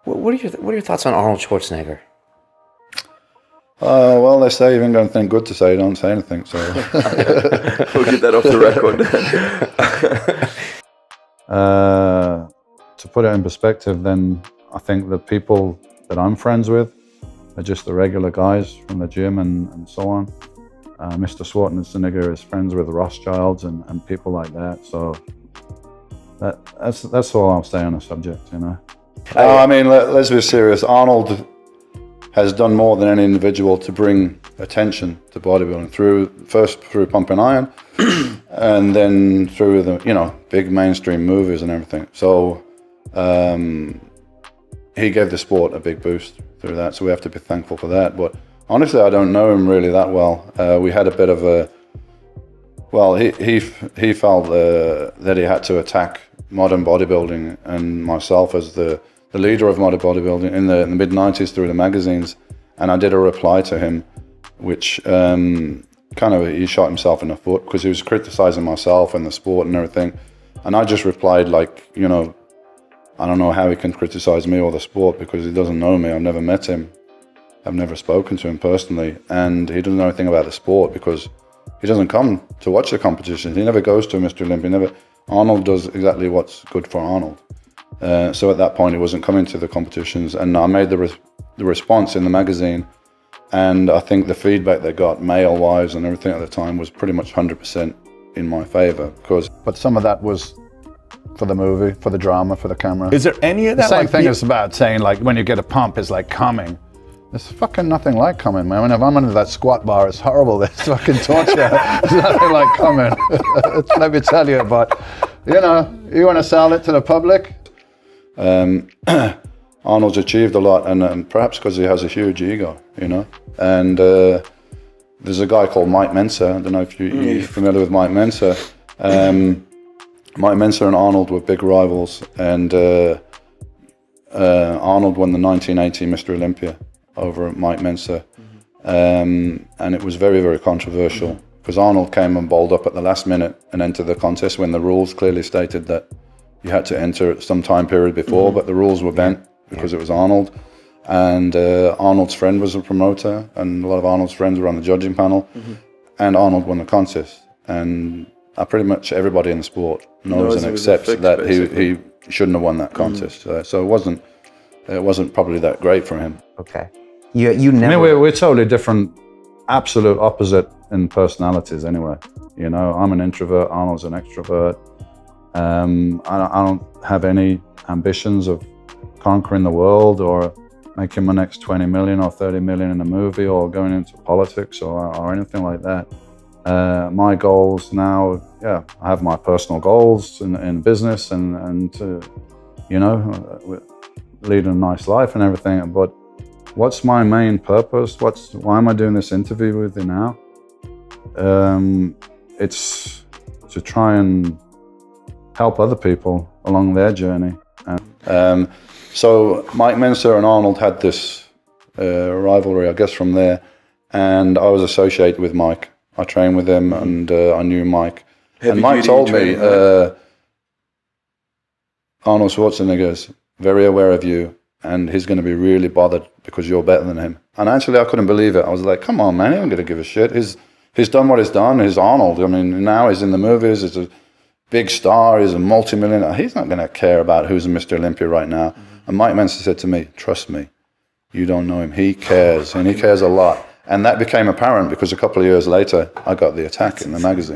What are your thoughts on Arnold Schwarzenegger? Well, they say you've got anything good to say, don't say anything. So we'll get that off the record. To put it in perspective, then I think the people that I'm friends with are just the regular guys from the gym and so on. Mr. Schwarzenegger is friends with Rothschilds and people like that. So that's all I'll say on the subject, you know. I mean, let's be serious. Arnold has done more than any individual to bring attention to bodybuilding first through pumping iron, and then through the big mainstream movies and everything. So he gave the sport a big boost through that. So we have to be thankful for that. But honestly, I don't know him really that well. We had a bit of a he felt that he had to attack modern bodybuilding and myself as the leader of modern bodybuilding in the mid-90s through the magazines. And I did a reply to him, which he shot himself in the foot because he was criticizing myself and the sport and everything. And I just replied like, I don't know how he can criticize me or the sport because he doesn't know me. I've never met him. I've never spoken to him personally. And he doesn't know anything about the sport because he doesn't come to watch the competitions. He never goes to Mr. Olympia. Arnold does exactly what's good for Arnold. So at that point, he wasn't coming to the competitions. And I made the response in the magazine. And I think the feedback they got, male-wise and everything at the time, was pretty much 100% in my favor. But some of that was for the movie, for the drama, for the camera. Is there any of that? The same thing is about saying, like, when you get a pump, it's like coming. There's fucking nothing like coming, man. If I'm under that squat bar, it's horrible. There's fucking torture. There's nothing like coming. Let me tell you, but, you want to sell it to the public? Arnold's achieved a lot, and perhaps because he has a huge ego, And there's a guy called Mike Mensa. I don't know if you're familiar with Mike Mensa. Mike Mensa and Arnold were big rivals, and Arnold won the 1980 Mr. Olympia over Mike Mensa. And it was very, very controversial because Arnold came and bowled up at the last minute and entered the contest when the rules clearly stated that you had to enter at some time period before, but the rules were bent because it was Arnold. And Arnold's friend was a promoter, and a lot of Arnold's friends were on the judging panel, and Arnold won the contest. And pretty much everybody in the sport knows and accepts that he shouldn't have won that contest. So it wasn't probably that great for him. Okay. You never... I mean, we're totally different, absolute opposite in personalities anyway. I'm an introvert, Arnold's an extrovert. I don't have any ambitions of conquering the world or making my next 20 million or 30 million in a movie or going into politics or anything like that. My goals now, I have my personal goals in business and to, lead a nice life and everything. But what's my main purpose? Why am I doing this interview with you now? It's to try and help other people along their journey. So Mike Mensa and Arnold had this rivalry, I guess, from there. And I was associated with Mike. I trained with him, and I knew Mike. And Mike told me, Arnold Schwarzenegger's very aware of you, and he's going to be really bothered because you're better than him. And actually, I couldn't believe it. I was like, come on, man, he ain't going to give a shit. He's done what he's done. He's Arnold. I mean, now he's in the movies. He's a big star. He's a multi-millionaire. He's not going to care about who's Mr. Olympia right now. And Mike Mensa said to me, trust me, you don't know him. He cares, and he cares a lot. And that became apparent because a couple of years later, I got the attack in the magazine.